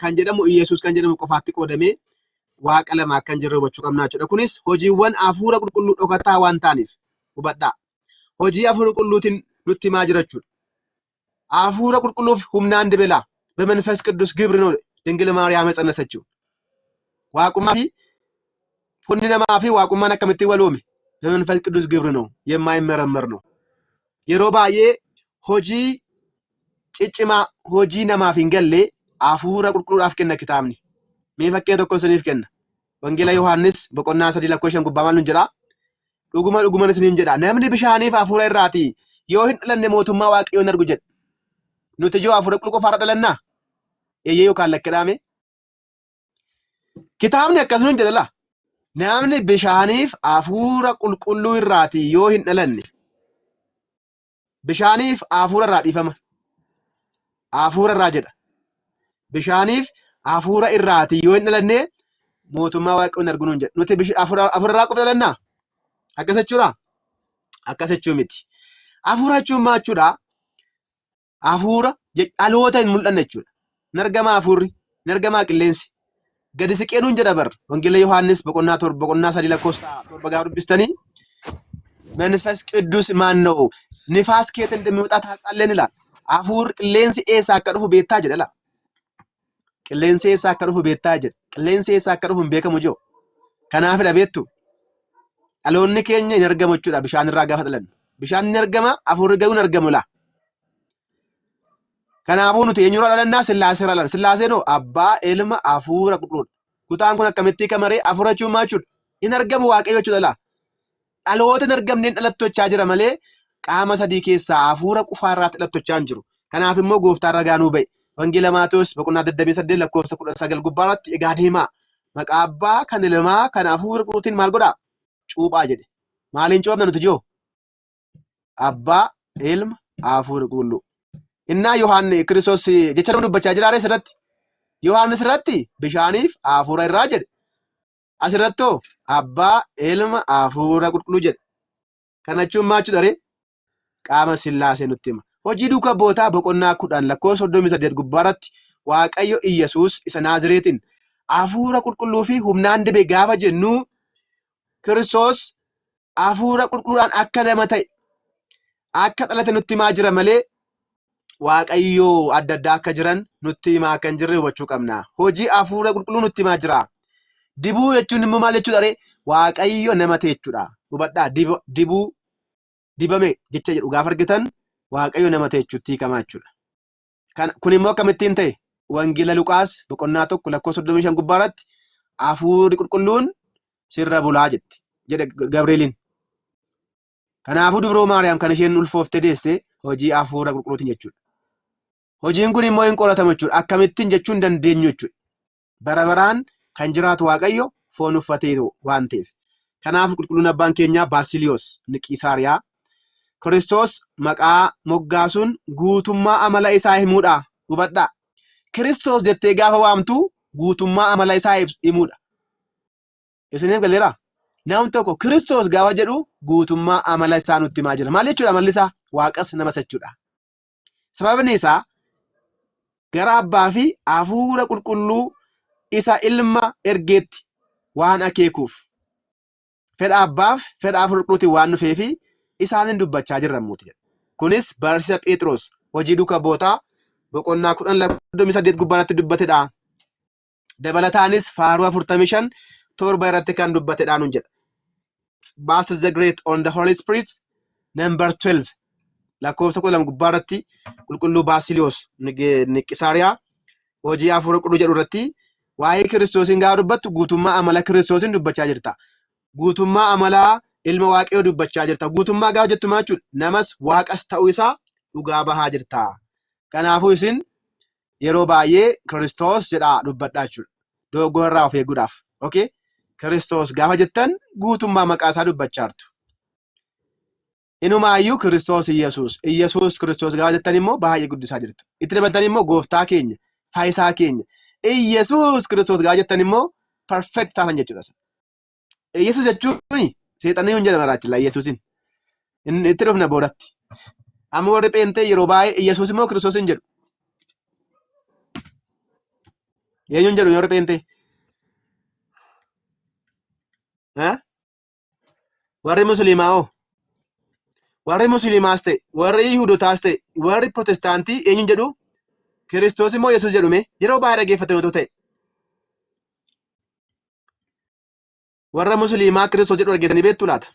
kan jedhamu Iyyesuus kan jedhamu qofaatti qoodamee Waaqa lama akka hin jirre hubachuu qabna jechuudha. Kunis hojiiwwan hafuura qulqulluu dhokataa waan ta'aniif hubadhaa. Hojii hafuura qulqulluutiin nutti himaa jira jechuudha. Hafuura qulqulluuf humnaan dibela በመንፈስ ቅዱስ ግብር ነው ድንግል ማርያም የጸነሰችው። waaqummaa fi fundi namaa fi waaqummaan akkamitti waloome በመንፈስ ቅዱስ ግብር ነው የማይመረመር ነው። yeroo baay'ee hojii ciccimaa hojii namaaf hin galle hafuura qulqulluudhaaf kenna kitaabni. Mee fakkeenya tokko isiniif kenna. Wangeela Yohaannis boqonnaa 3 lakkoofsa 5 gubbaa maal nun jedhaa? Dhuguma isiniin jedha namni bishaaniif hafuura irraati yoo hin dhalanne mootummaa Waaqayyoo hin argu jedha. Nuti yoo hafuura qulqulluu qofaarra dhalannaa? Eeyyee yookaan lakkedhaame? Kitaabni akkas nun jedha laa. Namni bishaaniif hafuura qulqulluu irraati yoo hin dhalanne bishaaniif hafuura irraa dhiifama. Hafuura irraa jedha. Bishaaniif hafuura irraati yoo hin dhalanne mootummaa Waaqayyoo hin argu nun jedha. Nuti hafuura irraa qofa dhalannaa? Akkas jechuudha? Akkas jechuu miti. Hafuura jechuun maal jechuudha? Hafuura dhaloota hin mul'anne jechuudha. Nargamaa hafuurri, nargamaa qilleensi. Gadi siqee nuun jedha bar. Wangeela Yohaannis boqonnaa 3 lakkoofsa 7 gaafa dubbistanii መንፈስ ቅዱስ ማን ነው? ንፋስ ከየት እንደሚወጣ ታውቃለህ ይላል። hafuurri qilleensi eessaa akka dhufu beektaa jedha. Qilleensi eessaa akka dhufu beektaa jedha. Qilleensi eessaa akka dhufu hin beekamu jiru. Kanaafidha beektu. Dhaloonni keenya hin argamu jechuudha bishaan irraa gaafa dhalannu. Bishaan hin argama, hafuurri garuu hin argamu laa. Kanaafuu nuti eenyurraa dhalannaa? Sillaasee irraa dhalanna. Sillaaseen hoo abbaa, ilma, hafuura qulqulluudha. Kutaan kun akkamitti kamaree hafuura jechuun maal jechuudha? Hin argamu Waaqayyo jechuudha laa. Dhaloota hin argamneen dhalattochaa jira malee qaama sadii keessaa hafuura qufaarraatti dhalattochaa hin jiru. Kanaaf immoo gooftaan ragaa nuu ba'e. Wangeela Maatewos boqonnaa 28 lakkoofsa 19 gubbaarratti egaa deemaa. Maqaa abbaa kan ilmaa kan hafuura qulqulluutiin maal godhaa? Cuuphaa jedhe. Maaliin cuuphamna nuti joo? Abbaa, ilma, hafuura qulqulluu. Innaa Yohaannis Kiristoos jecha nama dubbachaa jira asirratti. Yohaannis irratti bishaaniif hafuura irraa jedhe. Asirrattoo abbaa, ilma, hafuura qulqulluu jedhe. Kana jechuun maal jechuudha? Qaama Sillaasee nutti hima. Hojii duukaa bootaa boqonnaa 10 lakkoofsa 38 gubbaarratti Waaqayyo Iyyesuus isa Naazireetiin hafuura qulqulluu fi humnaan dibe gaafa jennu Kiristoos hafuura qulqulluudhaan akka nama ta'e akka dhalate nutti himaa jira malee Waaqayyo adda addaa akka jiran nutti himaa akka hin jirre hubachuu qabna. Hojii hafuura qulqulluu nutti himaa jira. Dibuu jechuun immoo maal jechuudha? Waaqayyo nama ta'e jechuudha. Hubadhaa dibuu dibame jecha jedhu gaafa argitan waaqayyo nama ta'e jechuutti hiikamaa jechuudha. Kun immoo akkamittiin ta'e? Wangeela Luqaas boqonnaa 1:35 gubbaarratti hafuurri qulqulluun sirra bulaa jedhe Gabrieliin. Kanaafuu dubroo Maariyaam kan isheen ulfooftee deesse hojii hafuura qulqulluutiin jechuudha. Hojiin kun immoo hin qoratamu jechuudha. Akkamittiin jechuu hin dandeenyu jechuudha. Bara baraan kan jiraatu waaqayyo foon uffatee waan ta'eef. Kanaaf qulqulluun abbaan keenyaa Baasiliyoos Niqisaariyaa Kiristoos maqaa moggaasuun guutummaa amala isaa himuudha. Hubadhaa. Kiristoos jettee gaafa waamtu guutummaa amala isaa himuudha. Isiniif galeera? Namni tokko Kiristoos gaafa jedhu guutummaa amala isaa nutti himaa jira. Maal jechuudha amalli isaa? Waaqas namas jechuudha. Sababni isaa gara abbaa fi hafuura qulqulluu isa ilma ergeetti waan akeekuuf fedha abbaaf fedha hafuura qulqulluutiin waan dhufeefi isaanin dubbachaa jirramuuti jedha. Kunis barsiisa Phexros hojii duukaa bootaa boqonnaa 10:38 gubbaatti dubbatedha. Dabalataanis faaruu 45 torba irratti kan dubbatedha nun jedha. Basil the Great on the Holy Spirit number 12 lakkoofsa 12 gubbaatti qulqulluu Baasiliyoos Niqisaariyaa hojii hafuura qulqulluu jedhu irratti waa'ee Kiristoosiin gaafa dubbattu guutummaa amala Kiristoosiin dubbachaa jirta. Guutummaa amalaa ilma waaqayyoo dubbachaa jirta. Guutummaa gaafa jettu maal jechuudha? Namas waaqas ta'uu isaa dhugaa bahaa jirta. Kanaafuu isin yeroo baay'ee Kiristoos jedhaa dubbadhaa jechuudha. Dogoggora of eeguudhaaf. Okay? Kiristoos gaafa jettan guutummaa maqaa isaa dubbachaa jirtu. Inumaayyuu Kiristoos Iyyasuus Kiristoos gaafa jettan immoo baay'ee guddisaa jirtu. Itti dabalatan immoo gooftaa keenya, faayisaa keenya. Iyyasuus Kiristoos gaafa jettan immoo perfect taatan jechuudha. Iyyasuus jechuun seexanni hin jedhama raachilla Iyyasuusin. Itti dhufna boodatti. Amma warri Pheenxee yeroo baay'ee Iyyasuus immoo Kiristoos hin jedhu. Eenyuun jedhu warri Pheenxee? Warri Musliimaa hoo? Warri Musliimaas ta'e, warri Yihuudootaas ta'e, warri Protestaantii eenyuun jedhu? Kiristoos immoo Yesuus jedhume yeroo baay'ee dhaggeeffatan otoo ta'e. Warra Musliimaa Kiristoos jedhu dhageessanii beektu laata?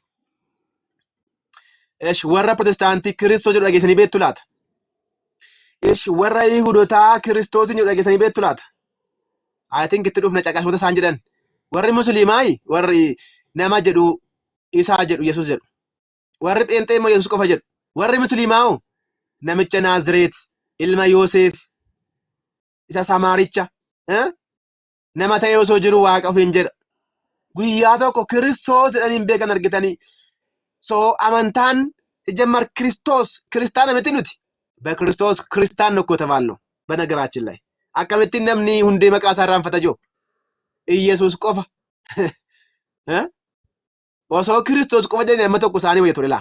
Warra Protestaantii Kiristoos jedhu dhageessanii beektu laata? Warra Yihuudootaa Kiristoos jedhu dhageessanii beektu laata? I think itti dhufna caqasoota isaan jedhan. Warri Musliimaa warri nama jedhu isaa jedhu Yesuus jedhu. Warri Pheenxee immoo Yesuus qofa jedhu. Warri Musliimaa namicha Naazreet ilma Yoosef isa Samaaricha nama ta'e osoo jiru waaqa ofiin jedha. Guyyaa tokko Kiristoos jedhanii hin beekan argitanii. So amantaan ጀመር ክርስቶስ ክርስቲያን አመቲኑት በክርስቶስ ክርስቲያን ነው ከተባልነው በነገራችን ላይ አቀመቲ ነምኒ ሁንዴ መቃሳራን ፈተጆ ኢየሱስ ቆፋ ወሶ ክርስቶስ ቆፋ ደነ መተኩ ሳኒ ወይቶላ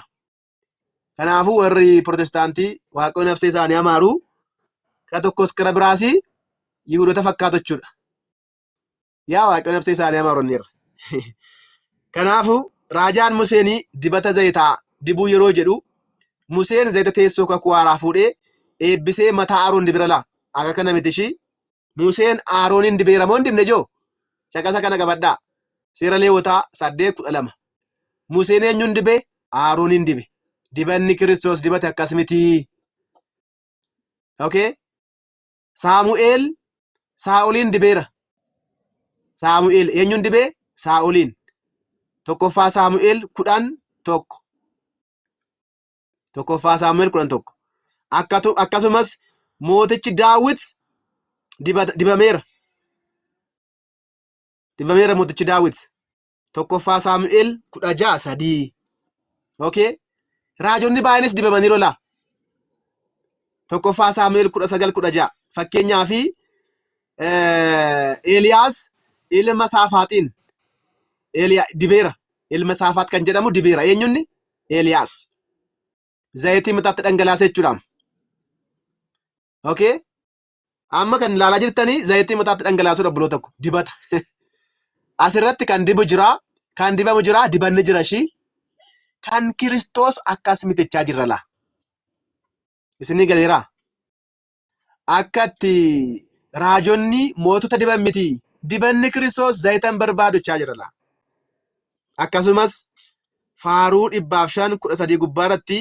ከናፉ ወሪ ፕሮቴስታንቲ ዋቆ ነፍሴ ሳኒ አማሩ ከተኮስ ከረብራሲ ይሁዶ ተፈካቶቹ ያ ዋቆ ነፍሴ ሳኒ አማሩ ነር ከናፉ ራጃን ሙሴኒ ዲበተ ዘይታ ዲቡ የሮ ጀዱ ሙሴን ዘይተ ቴሶ ከኩዋራ ፉዴ ኤቢሴ መታ አሮን ዲብረላ አጋከነ ምትሺ ሙሴን አሮንን ዲቤራሞ እንድነጆ ጨቀሳ ከነ ገበዳ ሲረሌ ወታ ሳዴ ኩለማ ሙሴን ኙን ዲቤ አሮንን ዲቤ ዲበኒ ክርስቶስ ዲበተ አካስሚቲ ኦኬ ሳሙኤል ሳኦሊን ዲቤራ ሳሙኤል ኙን ዲቤ ሳኦሊን tokkoffa Saamu'eel 11 tokkoffa Saamu'eel 11 akkasumas mootichi Daawit dibameera mootichi Daawit tokkoffa Saamu'eel 16 okay raajonni baay'eenis dibamaniiru la tokkoffa Saamu'eel 19 fakkeenyaa fi Eeliyaas ilma Saafaatiin Eliya dibera ilma Saafat kan jedhamu dibera eenyunni Eliyaas zayti mataatti dhangalaasee jechuudhaan okay amma kan ilaalaa jirtanii zayti mataatti dhangalaasuu dhabbuloo tokko dibata asirratti kan dibu jira kan dibamu jira dibanni jira shi kan Kiristoos akkas mitichaa jirra la isinii galeera akkatti raajonni mootota diban miti dibanni Kiristoos zaytan barbaadochaa jira la akkasumas faaruu 513 gubbaarratti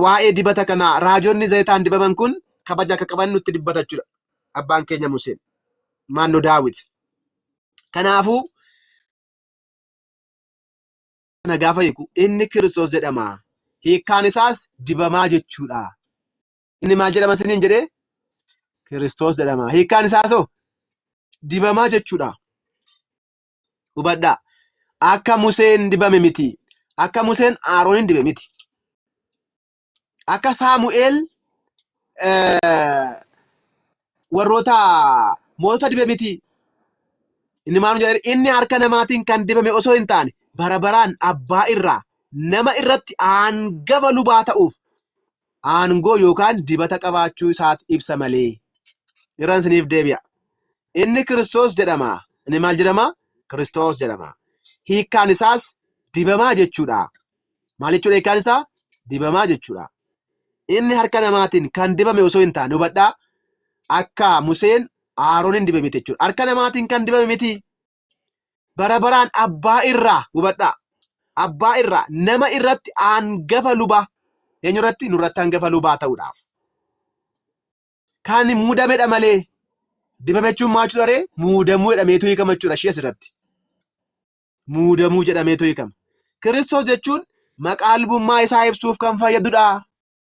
waa'ee dibata kanaa raajonni zayitaan dibaman kun kabaja akka qaban nutti dubbata jechuudha. Abbaan keenya Museen maannoo Daawit. Kanaafuu kana gaafa hiiku inni Kiristoos jedhama. Hiikkaan isaas dibamaa jechuudha. Inni maal jedhama isiniin jedhee? Kiristoos jedhama. Hiikkaan isaasoo dibamaa jechuudha. Hubadhaa. Akka Museen dibame miti. Akka Museen Aroonin dibe miti. Akka Saamu'eel warroota mootota dibe miti. Inni maal jedhe? Inni harka namaatiin kan dibame osoo hin taane bara baraan abbaa irraa nama irratti hangafa lubaa ta'uuf aangoo yookaan dibata qabaachuu isaati ibsa malee. Irraan isiniif deebi'a. Inni Kiristoos jedhama. Inni maal jedhama? Kiristoos jedhama. Hiikkaan isaas dibamaa jechuudha. Maal jechuudha hiikkaan isaa? Dibamaa jechuudha. Inni harka namaatiin kan dibame osoo hin taane hubadhaa. Akka Museen Aroonin dibe miti jechuudha. Harka namaatiin kan dibame miti. Bara baraan abbaa irraa hubadhaa. Abbaa irraa nama irratti hangafa lubaa. Eenyu irratti? Nurratti hangafa lubaa ta'uudhaaf. Kan muudamedha malee. Dibame jechuun maal jechuudha ree? Muudamuu jedhameetu hiikama jechuudha ishee asirratti. Muudamuu jedhameetu hiikama. Kiristoos jechuun maqaa lubummaa isaa ibsuuf kan fayyadudha.